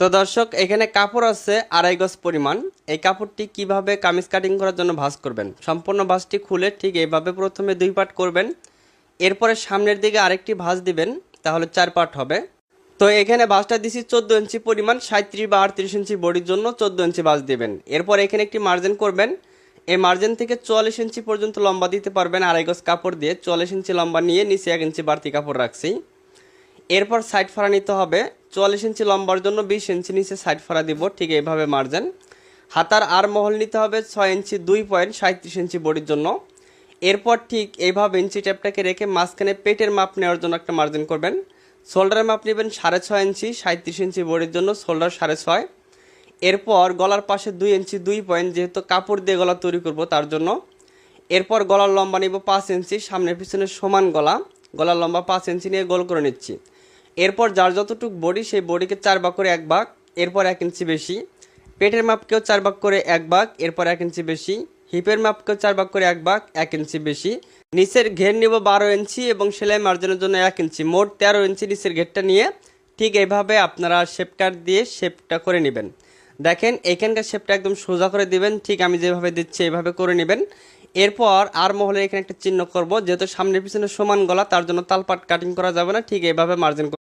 তো দর্শক এখানে কাপড় আছে 2.5 গজ পরিমাণ। এই কাপড়টি কিভাবে কামিজ কাটিং করার জন্য ভাঁজ করবেন, সম্পূর্ণ ভাঁজটি খুলে ঠিক এইভাবে প্রথমে 2 পার্ট করবেন। এরপরে সামনের দিকে আরেকটি ভাঁজ দিবেন, তাহলে 4 পার্ট হবে। তো এখানে ভাঁজটা দিছি 14 ইঞ্চি পরিমাণ, 37 বা 38 ইঞ্চি বডির জন্য 14 ইঞ্চি ভাঁজ দিবেন। এরপর এখানে একটি মার্জিন করবেন। এই মার্জিন থেকে 44 ইঞ্চি পর্যন্ত লম্বা দিতে পারবেন 2.5 গজ কাপড় দিয়ে। 44 ইঞ্চি লম্বা নিয়ে নিচে 1 ইঞ্চি বাড়তি কাপড় রাখছি। এরপর সাইড ফাড়া নিতে হবে। 44 ইঞ্চি লম্বার জন্য 20 ইঞ্চি নিচে সাইড ফাড়া দিব, ঠিক এইভাবে মার্জিন। হাতার আর মহল নিতে হবে 6 ইঞ্চি 2.37 ইঞ্চি বডির জন্য। এরপর ঠিক এইভাবে ইঞ্চি টেপটাকে রেখে মাঝখানে পেটের মাপ নেওয়ার জন্য একটা মার্জিন করবেন। শোল্ডারের মাপ নেবেন 6.5 ইঞ্চি, 37 ইঞ্চি বডির জন্য শোল্ডার 6.5। এরপর গলার পাশে 2 ইঞ্চি 2 পয়েন্ট, যেহেতু কাপড় দিয়ে গলা তৈরি করব তার জন্য। এরপর গলার লম্বা নিব 5 ইঞ্চি, সামনে পিছনে সমান গলা, গলার লম্বা 5 ইঞ্চি নিয়ে গোল করে নিচ্ছি। এরপর যার যতটুকু বডি সেই বডিকে 4 ভাগ করে 1 ভাগ, এরপর 1 ইঞ্চি বেশি। পেটের মাপকেও 4 ভাগ করে 1 ভাগ, এরপর 1 ইঞ্চি বেশি। হিপের মাপকেও 4 ভাগ করে 1 ভাগ, 1 ইঞ্চি বেশি। নিচের ঘের নিব 12 ইঞ্চি এবং সেলাই মার্জিনের জন্য 1 ইঞ্চি, মোট 13 ইঞ্চি নিচের ঘেরটা নিয়ে ঠিক এইভাবে আপনারা শেপ কাট দিয়ে শেপটা করে নেবেন। দেখেন এইখানকার শেপটা একদম সোজা করে দিবেন, ঠিক আমি যেভাবে দিচ্ছি এইভাবে করে নেবেন। এরপর আর মহলে এখানে একটা চিহ্ন করব, যেহেতু সামনে পিছনে সমান গলা তার জন্য তালপাট কাটিং করা যাবে না, ঠিক এইভাবে মার্জিন